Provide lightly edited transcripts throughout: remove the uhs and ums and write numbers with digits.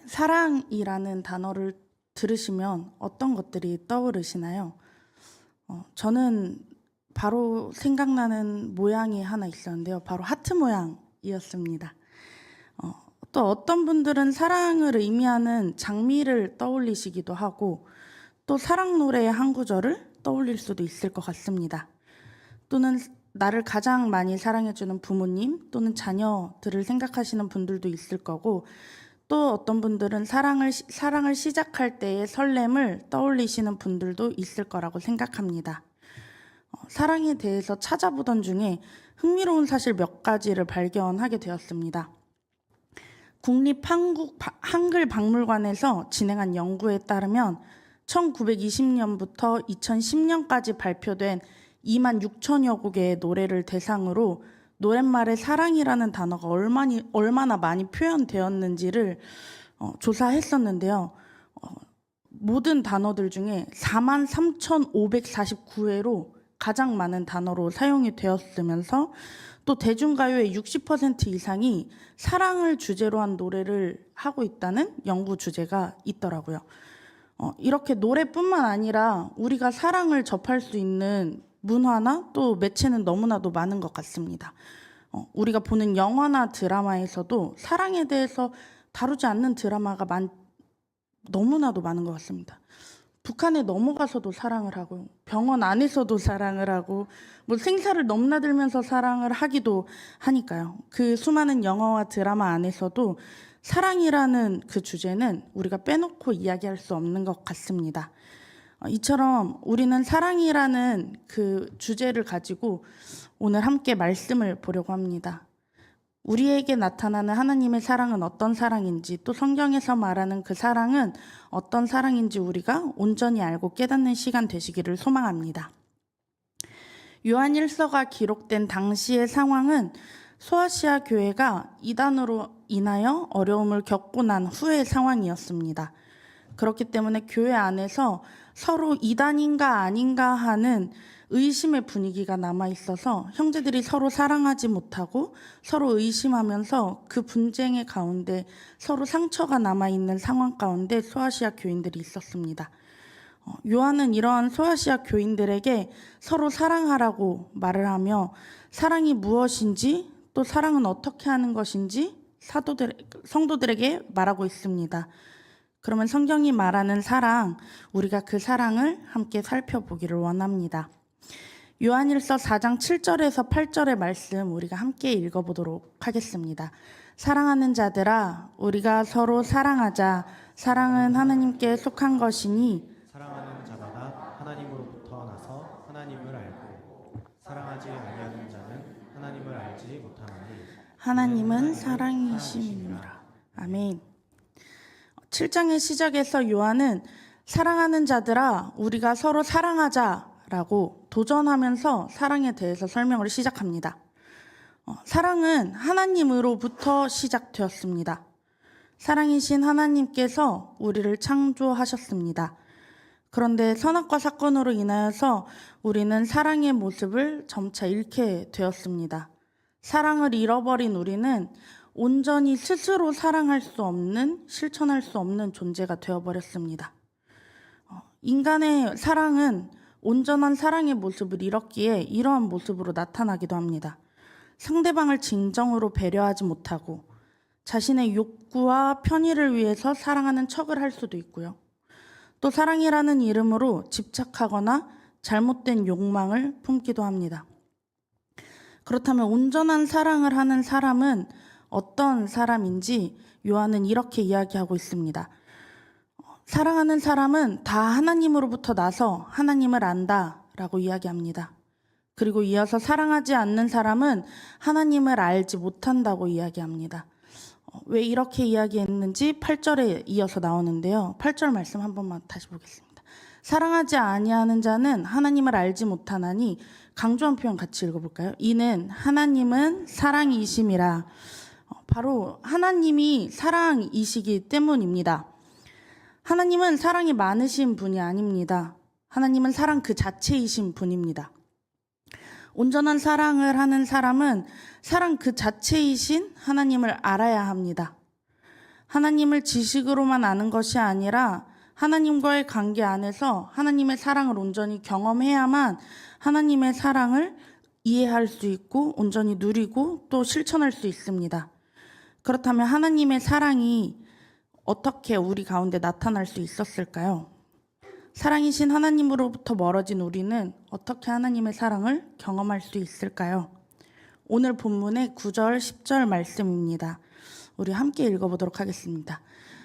사랑이라는 단어를 들으시면 어떤 것들이 떠오르시나요? 저는 바로 생각나는 모양이 하나 있었는데요. 바로 하트 모양이었습니다. 또 어떤 분들은 사랑을 의미하는 장미를 떠올리시기도 하고 또 사랑 노래의 한 구절을 떠올릴 수도 있을 것 같습니다. 또는 나를 가장 많이 사랑해주는 부모님 또는 자녀들을 생각하시는 분들도 있을 거고 또 어떤 분들은 사랑을 시작할 때의 설렘을 떠올리시는 분들도 있을 거라고 생각합니다. 사랑에 대해서 찾아보던 중에 흥미로운 사실 몇 가지를 발견하게 되었습니다. 국립한글박물관에서 진행한 연구에 따르면 1920년부터 2010년까지 발표된 2만 6천여 곡의 노래를 대상으로 노랫말에 사랑이라는 단어가 얼마나 많이 표현되었는지를 조사했었는데요. 모든 단어들 중에 4만 3,549회로 가장 많은 단어로 사용이 되었으면서 또 대중가요의 60% 이상이 사랑을 주제로 한 노래를 하고 있다는 연구 주제가 있더라고요. 이렇게 노래뿐만 아니라 우리가 사랑을 접할 수 있는 문화나 또 매체는 너무나도 많은 것 같습니다. 우리가 보는 영화나 드라마에서도 사랑에 대해서 다루지 않는 드라마가 너무나도 많은 것 같습니다. 북한에 넘어가서도 사랑을 하고 병원 안에서도 사랑을 하고 뭐 생사를 넘나들면서 사랑을 하기도 하니까요. 그 수많은 영화와 드라마 안에서도 사랑이라는 그 주제는 우리가 빼놓고 이야기할 수 없는 것 같습니다. 이처럼 우리는 사랑이라는 그 주제를 가지고 오늘 함께 말씀을 보려고 합니다. 우리에게 나타나는 하나님의 사랑은 어떤 사랑인지 또 성경에서 말하는 그 사랑은 어떤 사랑인지 우리가 온전히 알고 깨닫는 시간 되시기를 소망합니다. 요한일서가 기록된 당시의 상황은 소아시아 교회가 이단으로 인하여 어려움을 겪고 난 후의 상황이었습니다. 그렇기 때문에 교회 안에서 서로 이단인가 아닌가 하는 의심의 분위기가 남아 있어서 형제들이 서로 사랑하지 못하고 서로 의심하면서 그 분쟁의 가운데 서로 상처가 남아 있는 상황 가운데 소아시아 교인들이 있었습니다. 요한은 이러한 소아시아 교인들에게 서로 사랑하라고 말을 하며 사랑이 무엇인지 또 사랑은 어떻게 하는 것인지 성도들에게 말하고 있습니다. 그러면 성경이 말하는 사랑, 우리가 그 사랑을 함께 살펴보기를 원합니다. 요한일서 4장 7절에서 8절의 말씀 우리가 함께 읽어보도록 하겠습니다. 사랑하는 자들아, 우리가 서로 사랑하자. 사랑은 하나님께 속한 것이니 사랑하는 자마다 하나님으로부터 나서 하나님을 알고 사랑하지 아니하는 자는 하나님을 알지 못하나니 하나님은 사랑이심이니라. 아멘. 7장의 시작에서 요한은 사랑하는 자들아, 우리가 서로 사랑하자라고 도전하면서 사랑에 대해서 설명을 시작합니다. 사랑은 하나님으로부터 시작되었습니다. 사랑이신 하나님께서 우리를 창조하셨습니다. 그런데 선악과 사건으로 인하여서 우리는 사랑의 모습을 점차 잃게 되었습니다. 사랑을 잃어버린 우리는 온전히 스스로 사랑할 수 없는, 실천할 수 없는 존재가 되어버렸습니다. 인간의 사랑은 온전한 사랑의 모습을 잃었기에 이러한 모습으로 나타나기도 합니다. 상대방을 진정으로 배려하지 못하고 자신의 욕구와 편의를 위해서 사랑하는 척을 할 수도 있고요. 또 사랑이라는 이름으로 집착하거나 잘못된 욕망을 품기도 합니다. 그렇다면 온전한 사랑을 하는 사람은 어떤 사람인지 요한은 이렇게 이야기하고 있습니다. 사랑하는 사람은 다 하나님으로부터 나서 하나님을 안다라고 이야기합니다. 그리고 이어서 사랑하지 않는 사람은 하나님을 알지 못한다고 이야기합니다. 왜 이렇게 이야기했는지 8절에 이어서 나오는데요. 8절 말씀 한 번만 다시 보겠습니다. 사랑하지 아니하는 자는 하나님을 알지 못하나니, 강조한 표현 같이 읽어볼까요? 이는 하나님은 사랑이심이라. 바로 하나님이 사랑이시기 때문입니다. 하나님은 사랑이 많으신 분이 아닙니다. 하나님은 사랑 그 자체이신 분입니다. 온전한 사랑을 하는 사람은 사랑 그 자체이신 하나님을 알아야 합니다. 하나님을 지식으로만 아는 것이 아니라 하나님과의 관계 안에서 하나님의 사랑을 온전히 경험해야만 하나님의 사랑을 이해할 수 있고 온전히 누리고 또 실천할 수 있습니다. 그렇다면 하나님의 사랑이 어떻게 우리 가운데 나타날 수 있었을까요? 사랑이신 하나님으로부터 멀어진 우리는 어떻게 하나님의 사랑을 경험할 수 있을까요? 오늘 본문의 9절, 10절 말씀입니다. 우리 함께 읽어보도록 하겠습니다.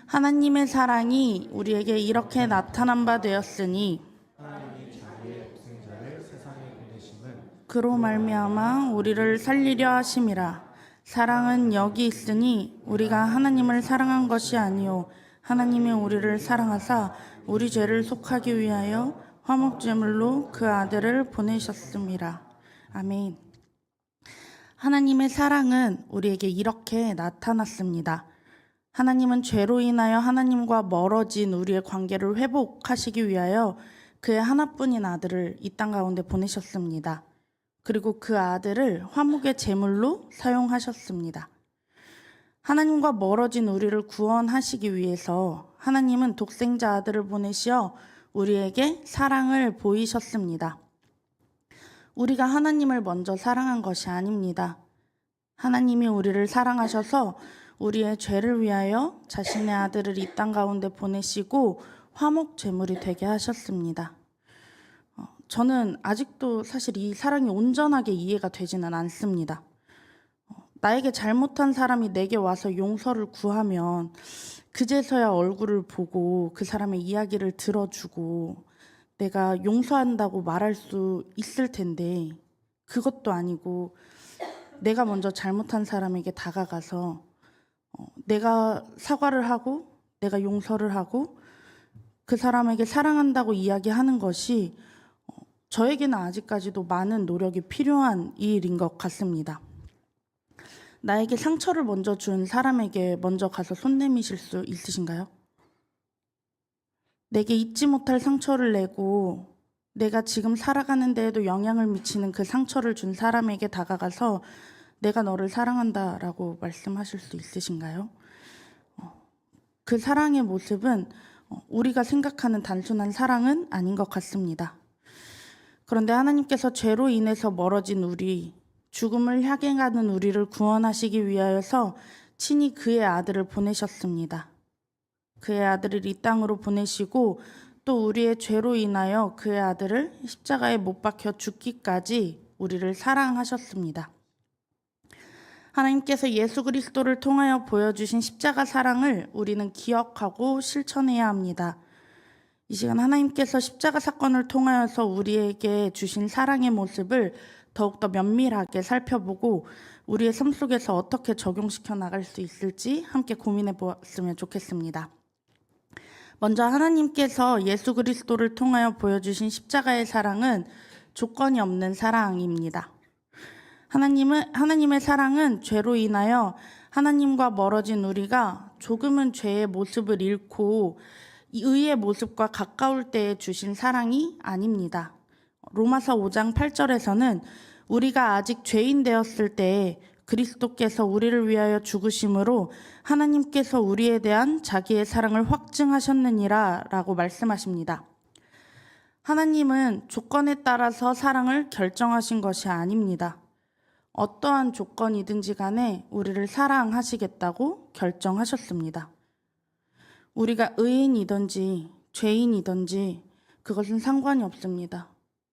하나님의 사랑이 우리에게 이렇게 나타난 바 되었으니 하나님이 자기의 독생자를 세상에 보내심은 그로 말미암아 우리를 살리려 하심이라. 사랑은 여기 있으니 우리가 하나님을 사랑한 것이 아니요 하나님이 우리를 사랑하사 우리 죄를 속하기 위하여 화목제물로 그 아들을 보내셨음이라. 아멘. 하나님의 사랑은 우리에게 이렇게 나타났습니다. 하나님은 죄로 인하여 하나님과 멀어진 우리의 관계를 회복하시기 위하여 그의 하나뿐인 아들을 이 땅 가운데 보내셨습니다. 그리고 그 아들을 화목의 제물로 사용하셨습니다. 하나님과 멀어진 우리를 구원하시기 위해서 하나님은 독생자 아들을 보내시어 우리에게 사랑을 보이셨습니다. 우리가 하나님을 먼저 사랑한 것이 아닙니다. 하나님이 우리를 사랑하셔서 우리의 죄를 위하여 자신의 아들을 이 땅 가운데 보내시고 화목 제물이 되게 하셨습니다. 저는 아직도 사실 이 사랑이 온전하게 이해가 되지는 않습니다. 나에게 잘못한 사람이 내게 와서 용서를 구하면 그제서야 얼굴을 보고 그 사람의 이야기를 들어주고 내가 용서한다고 말할 수 있을 텐데 그것도 아니고 내가 먼저 잘못한 사람에게 다가가서 내가 사과를 하고 내가 용서를 하고 그 사람에게 사랑한다고 이야기하는 것이 저에게는 아직까지도 많은 노력이 필요한 일인 것 같습니다. 나에게 상처를 먼저 준 사람에게 먼저 가서 손 내미실 수 있으신가요? 내게 잊지 못할 상처를 내고 내가 지금 살아가는 데에도 영향을 미치는 그 상처를 준 사람에게 다가가서 내가 너를 사랑한다라고 말씀하실 수 있으신가요? 그 사랑의 모습은 우리가 생각하는 단순한 사랑은 아닌 것 같습니다. 그런데 하나님께서 죄로 인해서 멀어진 우리, 죽음을 향해 가는 우리를 구원하시기 위하여서 친히 그의 아들을 보내셨습니다. 그의 아들을 이 땅으로 보내시고 또 우리의 죄로 인하여 그의 아들을 십자가에 못 박혀 죽기까지 우리를 사랑하셨습니다. 하나님께서 예수 그리스도를 통하여 보여주신 십자가 사랑을 우리는 기억하고 실천해야 합니다. 이 시간 하나님께서 십자가 사건을 통하여서 우리에게 주신 사랑의 모습을 더욱더 면밀하게 살펴보고 우리의 삶 속에서 어떻게 적용시켜 나갈 수 있을지 함께 고민해 보았으면 좋겠습니다. 먼저 하나님께서 예수 그리스도를 통하여 보여주신 십자가의 사랑은 조건이 없는 사랑입니다. 하나님의 사랑은 죄로 인하여 하나님과 멀어진 우리가 조금은 죄의 모습을 잃고 의의 모습과 가까울 때에 주신 사랑이 아닙니다. 로마서 5장 8절에서는 우리가 아직 죄인 되었을 때에 그리스도께서 우리를 위하여 죽으심으로 하나님께서 우리에 대한 자기의 사랑을 확증하셨느니라 라고 말씀하십니다. 하나님은 조건에 따라서 사랑을 결정하신 것이 아닙니다. 어떠한 조건이든지 간에 우리를 사랑하시겠다고 결정하셨습니다. 우리가 의인이든지 죄인이든지 그것은 상관이 없습니다.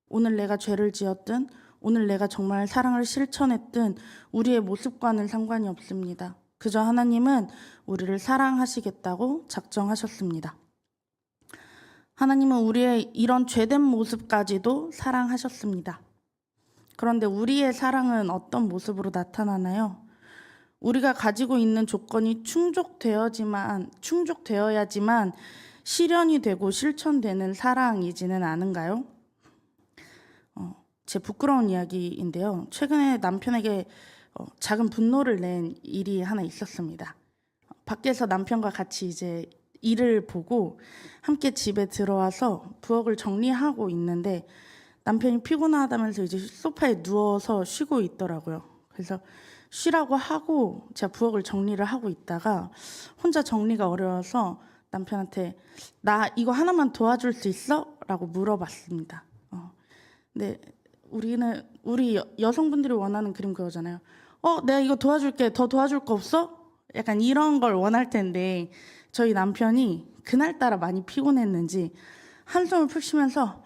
오늘 내가 죄를 지었든 오늘 내가 정말 사랑을 실천했든 우리의 모습과는 상관이 없습니다. 그저 하나님은 우리를 사랑하시겠다고 작정하셨습니다. 하나님은 우리의 이런 죄된 모습까지도 사랑하셨습니다. 그런데 우리의 사랑은 어떤 모습으로 나타나나요? 우리가 가지고 있는 조건이 충족되어야지만 실현이 되고 실천되는 사랑이지는 않은가요? 제 부끄러운 이야기인데요. 최근에 남편에게 작은 분노를 낸 일이 하나 있었습니다. 밖에서 남편과 같이 이제 일을 보고 함께 집에 들어와서 부엌을 정리하고 있는데 남편이 피곤하다면서 이제 소파에 누워서 쉬고 있더라고요. 그래서 쉬라고 하고 제가 부엌을 정리를 하고 있다가 혼자 정리가 어려워서 남편한테 나 이거 하나만 도와줄 수 있어? 라고 물어봤습니다. 근데 우리 여성분들이 원하는 그림 그거잖아요. 내가 이거 도와줄게. 더 도와줄 거 없어? 약간 이런 걸 원할 텐데 저희 남편이 그날따라 많이 피곤했는지 한숨을 푹 쉬면서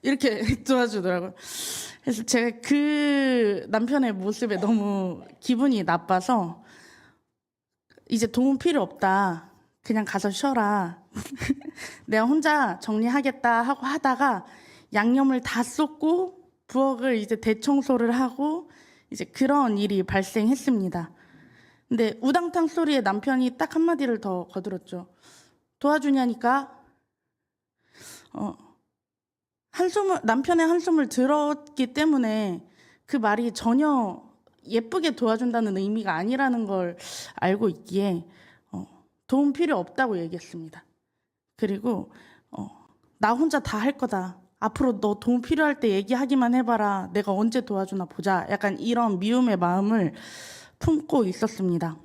이렇게 도와주더라고요. 그래서 제가 그 남편의 모습에 너무 기분이 나빠서 이제 도움 필요 없다. 그냥 가서 쉬어라. 내가 혼자 정리하겠다 하고 하다가 양념을 다 쏟고 부엌을 이제 대청소를 하고 이제 그런 일이 발생했습니다. 근데 우당탕 소리에 남편이 딱 한마디를 더 거들었죠. 도와주냐니까. 남편의 한숨을 들었기 때문에 그 말이 전혀 예쁘게 도와준다는 의미가 아니라는 걸 알고 있기에 도움 필요 없다고 얘기했습니다. 그리고 나 혼자 다 할 거다. 앞으로 너 도움 필요할 때 얘기하기만 해봐라. 내가 언제 도와주나 보자. 약간 이런 미움의 마음을 품고 있었습니다.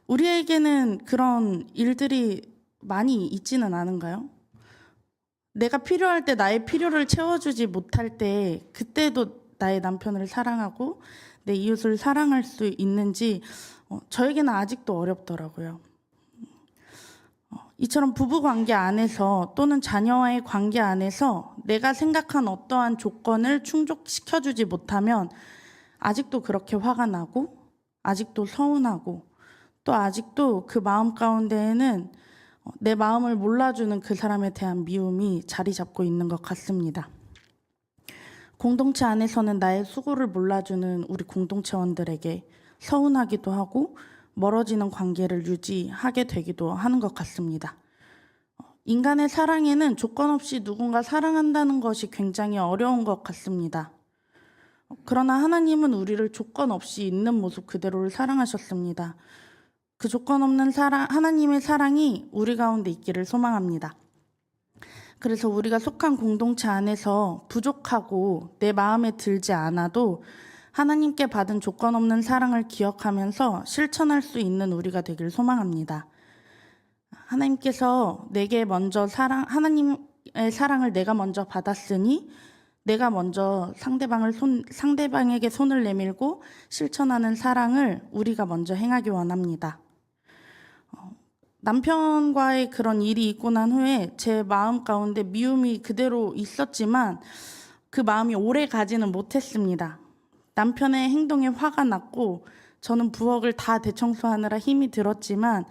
우리에게는 그런 일들이 많이 있지는 않은가요? 내가 필요할 때 나의 필요를 채워주지 못할 때 그때도 나의 남편을 사랑하고 내 이웃을 사랑할 수 있는지 저에게는 아직도 어렵더라고요. 이처럼 부부관계 안에서 또는 자녀와의 관계 안에서 내가 생각한 어떠한 조건을 충족시켜주지 못하면 아직도 그렇게 화가 나고 아직도 서운하고 또 아직도 그 마음 가운데에는 내 마음을 몰라주는 그 사람에 대한 미움이 자리 잡고 있는 것 같습니다. 공동체 안에서는 나의 수고를 몰라주는 우리 공동체원들에게 서운하기도 하고 멀어지는 관계를 유지하게 되기도 하는 것 같습니다. 인간의 사랑에는 조건 없이 누군가 사랑한다는 것이 굉장히 어려운 것 같습니다. 그러나 하나님은 우리를 조건 없이 있는 모습 그대로를 사랑하셨습니다. 그 조건 없는 하나님의 사랑이 우리 가운데 있기를 소망합니다. 그래서 우리가 속한 공동체 안에서 부족하고 내 마음에 들지 않아도 하나님께 받은 조건 없는 사랑을 기억하면서 실천할 수 있는 우리가 되길 소망합니다. 하나님께서 내게 먼저 하나님의 사랑을 내가 먼저 받았으니 내가 먼저 상대방에게 손을 내밀고 실천하는 사랑을 우리가 먼저 행하기 원합니다. 남편과의 그런 일이 있고 난 후에 제 마음 가운데 미움이 그대로 있었지만 그 마음이 오래 가지는 못했습니다. 남편의 행동에 화가 났고 저는 부엌을 다 대청소하느라 힘이 들었지만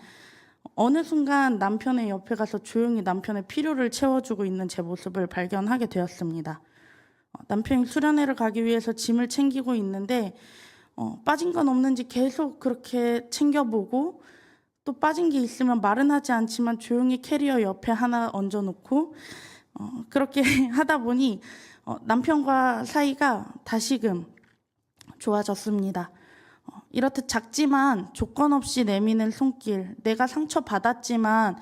어느 순간 남편의 옆에 가서 조용히 남편의 필요를 채워주고 있는 제 모습을 발견하게 되었습니다. 남편이 수련회를 가기 위해서 짐을 챙기고 있는데 빠진 건 없는지 계속 그렇게 챙겨보고 또 빠진 게 있으면 말은 하지 않지만 조용히 캐리어 옆에 하나 얹어놓고 그렇게 하다 보니 남편과 사이가 다시금 좋아졌습니다. 이렇듯 작지만 조건 없이 내미는 손길, 내가 상처받았지만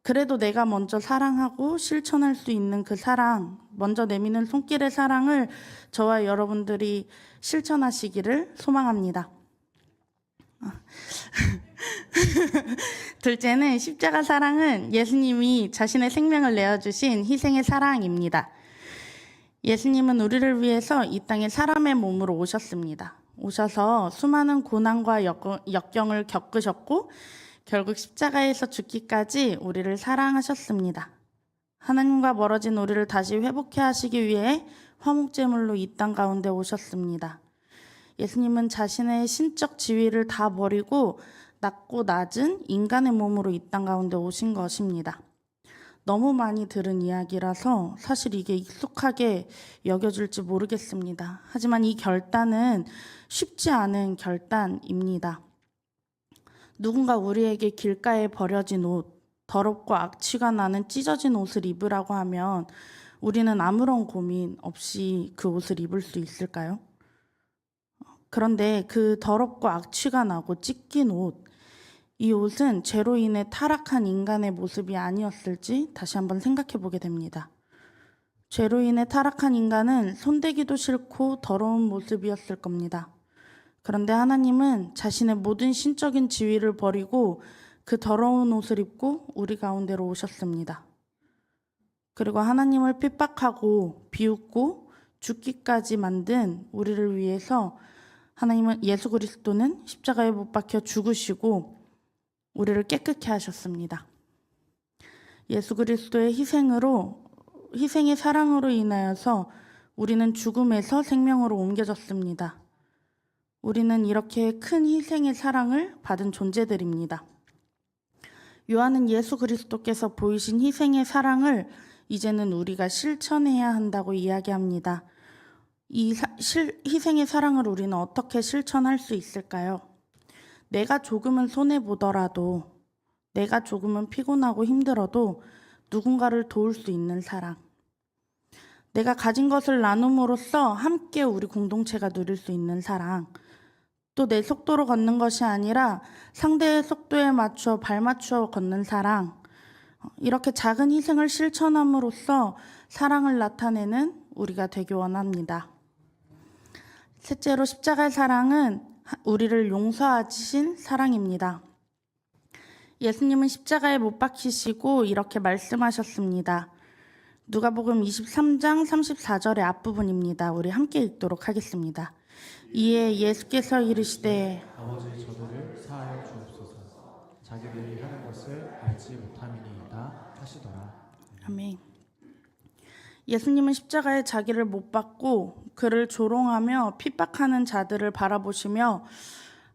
그래도 내가 먼저 사랑하고 실천할 수 있는 그 사랑, 먼저 내미는 손길의 사랑을 저와 여러분들이 실천하시기를 소망합니다. 둘째는 십자가 사랑은 예수님이 자신의 생명을 내어주신 희생의 사랑입니다. 예수님은 우리를 위해서 이 땅에 사람의 몸으로 오셨습니다. 오셔서 수많은 고난과 역경을 겪으셨고 결국 십자가에서 죽기까지 우리를 사랑하셨습니다. 하나님과 멀어진 우리를 다시 회복해 하시기 위해 화목제물로 이 땅 가운데 오셨습니다. 예수님은 자신의 신적 지위를 다 버리고 낮고 낮은 인간의 몸으로 이 땅 가운데 오신 것입니다. 너무 많이 들은 이야기라서 사실 이게 익숙하게 여겨질지 모르겠습니다. 하지만 이 결단은 쉽지 않은 결단입니다. 누군가 우리에게 길가에 버려진 옷, 더럽고 악취가 나는 찢어진 옷을 입으라고 하면 우리는 아무런 고민 없이 그 옷을 입을 수 있을까요? 그런데 그 더럽고 악취가 나고 찢긴 옷, 이 옷은 죄로 인해 타락한 인간의 모습이 아니었을지 다시 한번 생각해 보게 됩니다. 죄로 인해 타락한 인간은 손대기도 싫고 더러운 모습이었을 겁니다. 그런데 하나님은 자신의 모든 신적인 지위를 버리고 그 더러운 옷을 입고 우리 가운데로 오셨습니다. 그리고 하나님을 핍박하고 비웃고 죽기까지 만든 우리를 위해서 하나님은 예수 그리스도는 십자가에 못 박혀 죽으시고 우리를 깨끗게 하셨습니다. 예수 그리스도의 희생의 사랑으로 인하여서 우리는 죽음에서 생명으로 옮겨졌습니다. 우리는 이렇게 큰 희생의 사랑을 받은 존재들입니다. 요한은 예수 그리스도께서 보이신 희생의 사랑을 이제는 우리가 실천해야 한다고 이야기합니다. 이 희생의 사랑을 우리는 어떻게 실천할 수 있을까요? 내가 조금은 손해보더라도, 내가 조금은 피곤하고 힘들어도 누군가를 도울 수 있는 사랑. 내가 가진 것을 나눔으로써 함께 우리 공동체가 누릴 수 있는 사랑. 또 내 속도로 걷는 것이 아니라 상대의 속도에 맞춰 발맞추어 걷는 사랑. 이렇게 작은 희생을 실천함으로써 사랑을 나타내는 우리가 되기 원합니다. 셋째로 십자가의 사랑은 우리를 용서하신 사랑입니다. 예수님은 십자가에 못 박히시고 이렇게 말씀하셨습니다. 누가복음 23장 34절의 앞부분입니다. 우리 함께 읽도록 하겠습니다. 이에 예수께서 이르시되 아버지 저들을 사하여 주옵소서. 자기들이 하는 것을 알지 못함이니이다 하시더라. 아멘. 예수님은 십자가에 자기를 못 박고 그를 조롱하며 핍박하는 자들을 바라보시며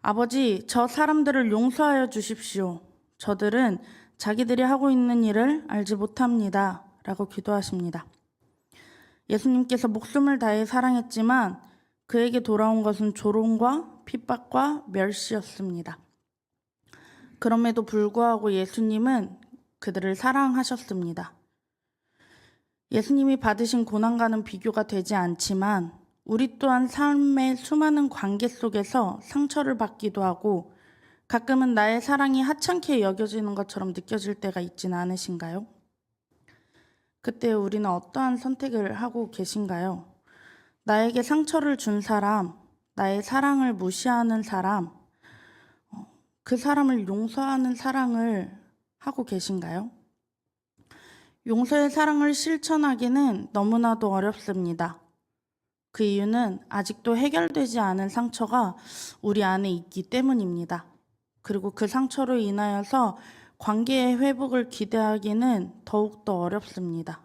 아버지 저 사람들을 용서하여 주십시오. 저들은 자기들이 하고 있는 일을 알지 못합니다. 라고 기도하십니다. 예수님께서 목숨을 다해 사랑했지만 그에게 돌아온 것은 조롱과 핍박과 멸시였습니다. 그럼에도 불구하고 예수님은 그들을 사랑하셨습니다. 예수님이 받으신 고난과는 비교가 되지 않지만 우리 또한 삶의 수많은 관계 속에서 상처를 받기도 하고 가끔은 나의 사랑이 하찮게 여겨지는 것처럼 느껴질 때가 있지는 않으신가요? 그때 우리는 어떠한 선택을 하고 계신가요? 나에게 상처를 준 사람, 나의 사랑을 무시하는 사람, 그 사람을 용서하는 사랑을 하고 계신가요? 용서의 사랑을 실천하기는 너무나도 어렵습니다. 그 이유는 아직도 해결되지 않은 상처가 우리 안에 있기 때문입니다. 그리고 그 상처로 인하여서 관계의 회복을 기대하기는 더욱더 어렵습니다.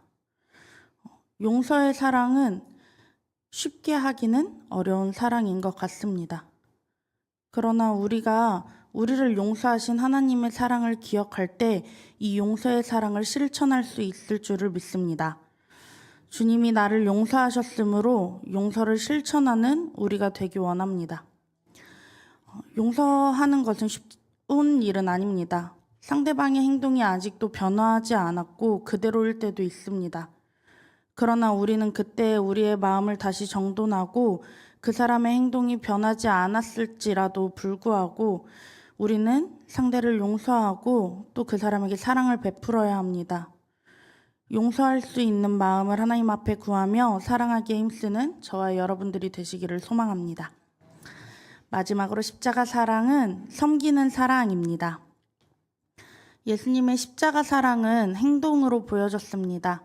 용서의 사랑은 쉽게 하기는 어려운 사랑인 것 같습니다. 그러나 우리가 우리를 용서하신 하나님의 사랑을 기억할 때 이 용서의 사랑을 실천할 수 있을 줄을 믿습니다. 주님이 나를 용서하셨으므로 용서를 실천하는 우리가 되기 원합니다. 용서하는 것은 쉬운 일은 아닙니다. 상대방의 행동이 아직도 변화하지 않았고 그대로일 때도 있습니다. 그러나 우리는 그때 우리의 마음을 다시 정돈하고 그 사람의 행동이 변하지 않았을지라도 불구하고 우리는 상대를 용서하고 또 그 사람에게 사랑을 베풀어야 합니다. 용서할 수 있는 마음을 하나님 앞에 구하며 사랑하기에 힘쓰는 저와 여러분들이 되시기를 소망합니다. 마지막으로 십자가 사랑은 섬기는 사랑입니다. 예수님의 십자가 사랑은 행동으로 보여졌습니다.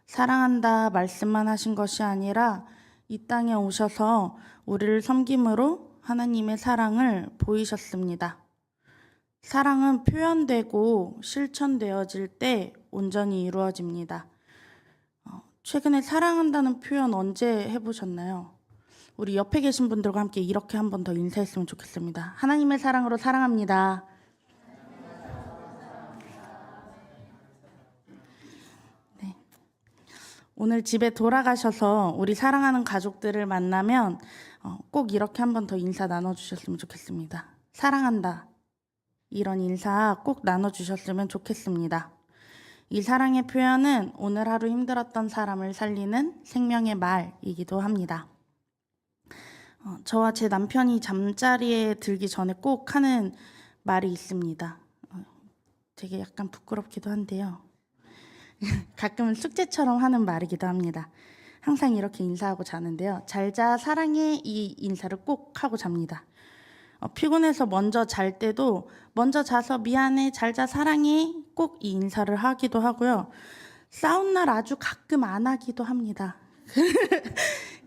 사랑한다 말씀만 하신 것이 아니라 이 땅에 오셔서 우리를 섬김으로 하나님의 사랑을 보이셨습니다. 사랑은 표현되고 실천되어질 때 온전히 이루어집니다. 최근에 사랑한다는 표현 언제 해보셨나요? 우리 옆에 계신 분들과 함께 이렇게 한 번 더 인사했으면 좋겠습니다. 하나님의 사랑으로 사랑합니다. 네. 오늘 집에 돌아가셔서 우리 사랑하는 가족들을 만나면 꼭 이렇게 한 번 더 인사 나눠주셨으면 좋겠습니다. 사랑한다. 이런 인사 꼭 나눠주셨으면 좋겠습니다. 이 사랑의 표현은 오늘 하루 힘들었던 사람을 살리는 생명의 말이기도 합니다. 저와 제 남편이 잠자리에 들기 전에 꼭 하는 말이 있습니다. 되게 약간 부끄럽기도 한데요. 가끔은 숙제처럼 하는 말이기도 합니다. 항상 이렇게 인사하고 자는데요. 잘 자, 사랑해 이 인사를 꼭 하고 잡니다. 피곤해서 먼저 잘 때도 먼저 자서 미안해, 잘 자, 사랑해 꼭 이 인사를 하기도 하고요. 싸운 날 아주 가끔 안 하기도 합니다.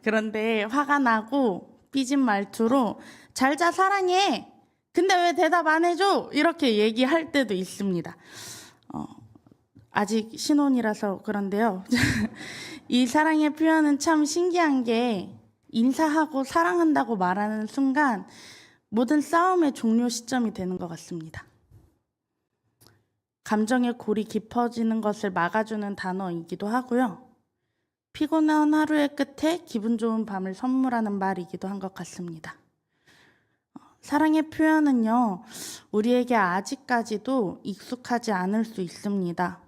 그런데 화가 나고 삐진 말투로 잘 자, 사랑해. 근데 왜 대답 안 해줘? 이렇게 얘기할 때도 있습니다. 아직 신혼이라서 그런데요. 이 사랑의 표현은 참 신기한 게 인사하고 사랑한다고 말하는 순간 모든 싸움의 종료 시점이 되는 것 같습니다. 감정의 골이 깊어지는 것을 막아주는 단어이기도 하고요. 피곤한 하루의 끝에 기분 좋은 밤을 선물하는 말이기도 한 것 같습니다. 사랑의 표현은요, 우리에게 아직까지도 익숙하지 않을 수 있습니다.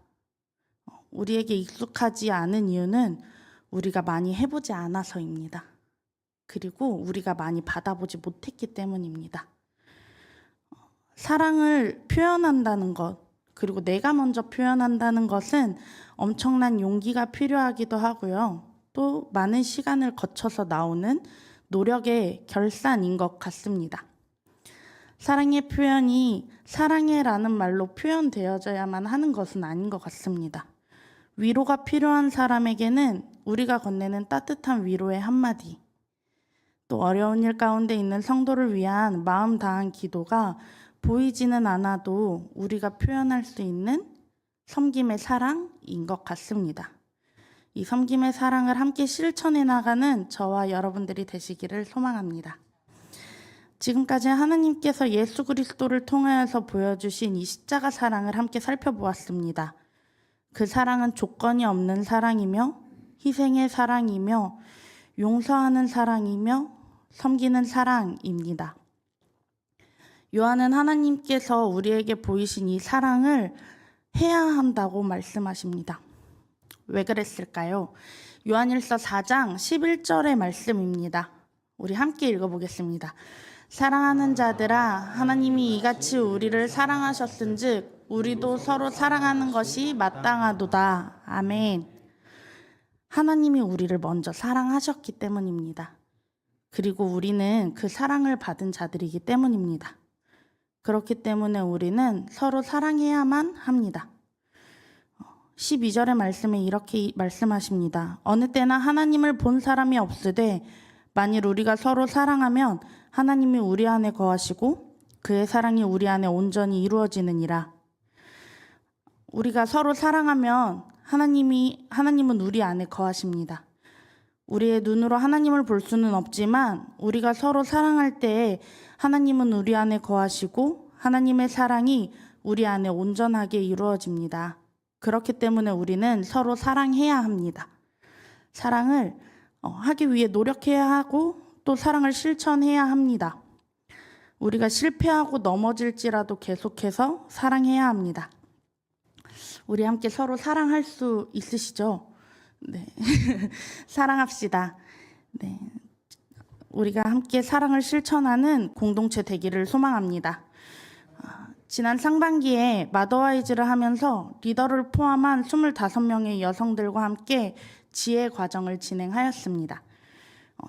우리에게 익숙하지 않은 이유는 우리가 많이 해보지 않아서입니다. 그리고 우리가 많이 받아보지 못했기 때문입니다. 사랑을 표현한다는 것, 그리고 내가 먼저 표현한다는 것은 엄청난 용기가 필요하기도 하고요. 또 많은 시간을 거쳐서 나오는 노력의 결산인 것 같습니다. 사랑의 표현이 사랑해라는 말로 표현되어져야만 하는 것은 아닌 것 같습니다. 위로가 필요한 사람에게는 우리가 건네는 따뜻한 위로의 한마디, 또 어려운 일 가운데 있는 성도를 위한 마음 다한 기도가 보이지는 않아도 우리가 표현할 수 있는 섬김의 사랑인 것 같습니다. 이 섬김의 사랑을 함께 실천해 나가는 저와 여러분들이 되시기를 소망합니다. 지금까지 하나님께서 예수 그리스도를 통하여서 보여주신 이 십자가 사랑을 함께 살펴보았습니다. 그 사랑은 조건이 없는 사랑이며 희생의 사랑이며 용서하는 사랑이며 섬기는 사랑입니다. 요한은 하나님께서 우리에게 보이신 이 사랑을 해야 한다고 말씀하십니다. 왜 그랬을까요? 요한일서 4장 11절의 말씀입니다. 우리 함께 읽어보겠습니다. 사랑하는 자들아, 하나님이 이같이 우리를 사랑하셨은즉 우리도 서로 사랑하는 것이 마땅하도다. 아멘. 하나님이 우리를 먼저 사랑하셨기 때문입니다. 그리고 우리는 그 사랑을 받은 자들이기 때문입니다. 그렇기 때문에 우리는 서로 사랑해야만 합니다. 12절의 말씀에 이렇게 말씀하십니다. 어느 때나 하나님을 본 사람이 없으되 만일 우리가 서로 사랑하면 하나님이 우리 안에 거하시고 그의 사랑이 우리 안에 온전히 이루어지느니라. 우리가 서로 사랑하면 하나님은 우리 안에 거하십니다. 우리의 눈으로 하나님을 볼 수는 없지만 우리가 서로 사랑할 때에 하나님은 우리 안에 거하시고 하나님의 사랑이 우리 안에 온전하게 이루어집니다. 그렇기 때문에 우리는 서로 사랑해야 합니다. 사랑을 하기 위해 노력해야 하고 또 사랑을 실천해야 합니다. 우리가 실패하고 넘어질지라도 계속해서 사랑해야 합니다. 우리 함께 서로 사랑할 수 있으시죠? 네. 사랑합시다. 네. 우리가 함께 사랑을 실천하는 공동체 되기를 소망합니다. 지난 상반기에 마더와이즈를 하면서 리더를 포함한 25명의 여성들과 함께 지혜 과정을 진행하였습니다.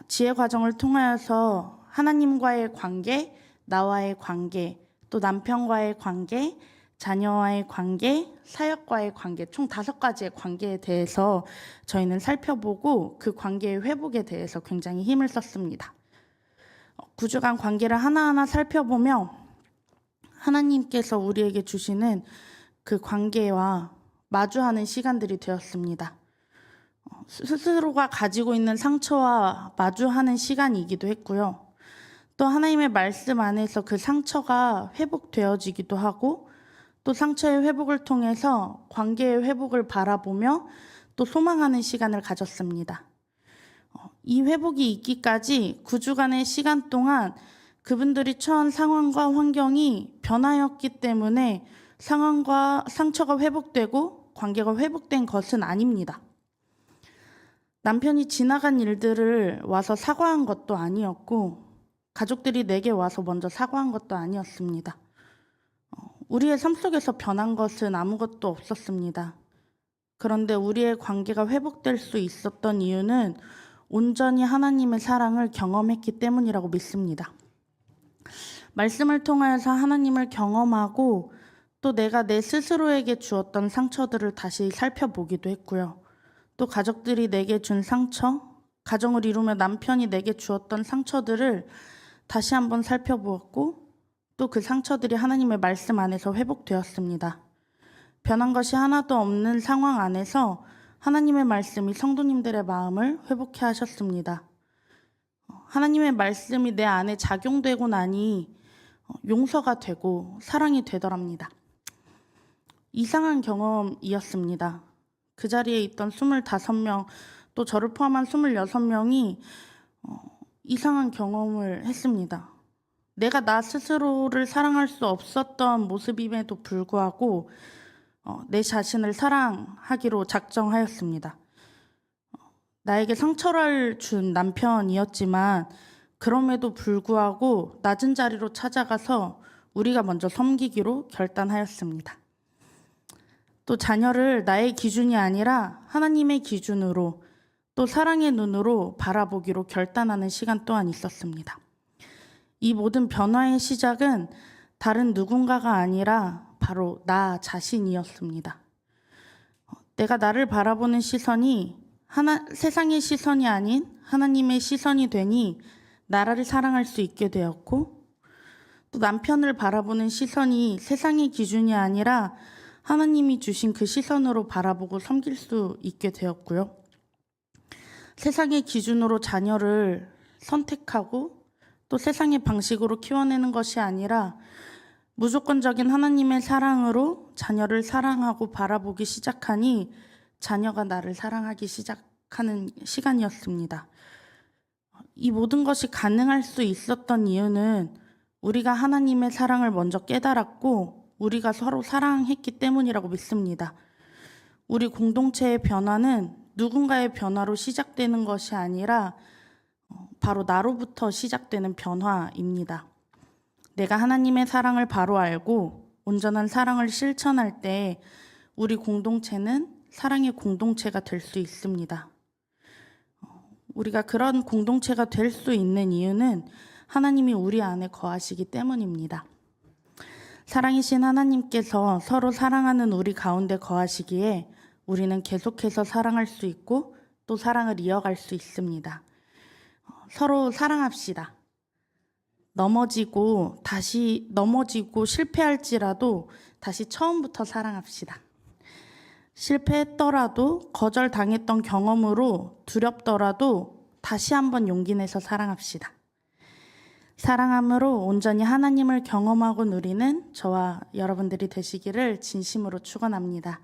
지혜 과정을 통하여서 하나님과의 관계, 나와의 관계, 또 남편과의 관계, 자녀와의 관계, 사역과의 관계, 총 5가지의 관계에 대해서 저희는 살펴보고 그 관계의 회복에 대해서 굉장히 힘을 썼습니다. 9주간 관계를 하나하나 살펴보며 하나님께서 우리에게 주시는 그 관계와 마주하는 시간들이 되었습니다. 스스로가 가지고 있는 상처와 마주하는 시간이기도 했고요. 또 하나님의 말씀 안에서 그 상처가 회복되어지기도 하고 또 상처의 회복을 통해서 관계의 회복을 바라보며 또 소망하는 시간을 가졌습니다. 이 회복이 있기까지 9주간의 시간 동안 그분들이 처한 상황과 환경이 변화였기 때문에 상황과 상처가 회복되고 관계가 회복된 것은 아닙니다. 남편이 지나간 일들을 와서 사과한 것도 아니었고 가족들이 내게 와서 먼저 사과한 것도 아니었습니다. 우리의 삶 속에서 변한 것은 아무것도 없었습니다. 그런데 우리의 관계가 회복될 수 있었던 이유는 온전히 하나님의 사랑을 경험했기 때문이라고 믿습니다. 말씀을 통하여서 하나님을 경험하고 또 내가 내 스스로에게 주었던 상처들을 다시 살펴보기도 했고요. 또 가족들이 내게 준 상처, 가정을 이루며 남편이 내게 주었던 상처들을 다시 한번 살펴보았고 또 그 상처들이 하나님의 말씀 안에서 회복되었습니다. 변한 것이 하나도 없는 상황 안에서 하나님의 말씀이 성도님들의 마음을 회복해 하셨습니다. 하나님의 말씀이 내 안에 작용되고 나니 용서가 되고 사랑이 되더랍니다. 이상한 경험이었습니다. 그 자리에 있던 25명, 또 저를 포함한 26명이 이상한 경험을 했습니다. 내가 나 스스로를 사랑할 수 없었던 모습임에도 불구하고 내 자신을 사랑하기로 작정하였습니다. 나에게 상처를 준 남편이었지만 그럼에도 불구하고 낮은 자리로 찾아가서 우리가 먼저 섬기기로 결단하였습니다. 또 자녀를 나의 기준이 아니라 하나님의 기준으로 또 사랑의 눈으로 바라보기로 결단하는 시간 또한 있었습니다. 이 모든 변화의 시작은 다른 누군가가 아니라 바로 나 자신이었습니다. 내가 나를 바라보는 시선이 세상의 시선이 아닌 하나님의 시선이 되니 나를 사랑할 수 있게 되었고, 또 남편을 바라보는 시선이 세상의 기준이 아니라 하나님이 주신 그 시선으로 바라보고 섬길 수 있게 되었고요. 세상의 기준으로 자녀를 선택하고 또 세상의 방식으로 키워내는 것이 아니라 무조건적인 하나님의 사랑으로 자녀를 사랑하고 바라보기 시작하니 자녀가 나를 사랑하기 시작하는 시간이었습니다. 이 모든 것이 가능할 수 있었던 이유는 우리가 하나님의 사랑을 먼저 깨달았고 우리가 서로 사랑했기 때문이라고 믿습니다. 우리 공동체의 변화는 누군가의 변화로 시작되는 것이 아니라 바로 나로부터 시작되는 변화입니다. 내가 하나님의 사랑을 바로 알고 온전한 사랑을 실천할 때 우리 공동체는 사랑의 공동체가 될 수 있습니다. 우리가 그런 공동체가 될 수 있는 이유는 하나님이 우리 안에 거하시기 때문입니다. 사랑이신 하나님께서 서로 사랑하는 우리 가운데 거하시기에 우리는 계속해서 사랑할 수 있고 또 사랑을 이어갈 수 있습니다. 서로 사랑합시다. 넘어지고 실패할지라도 다시 처음부터 사랑합시다. 실패했더라도 거절당했던 경험으로 두렵더라도 다시 한번 용기 내서 사랑합시다. 사랑함으로 온전히 하나님을 경험하고 누리는 저와 여러분들이 되시기를 진심으로 축원합니다.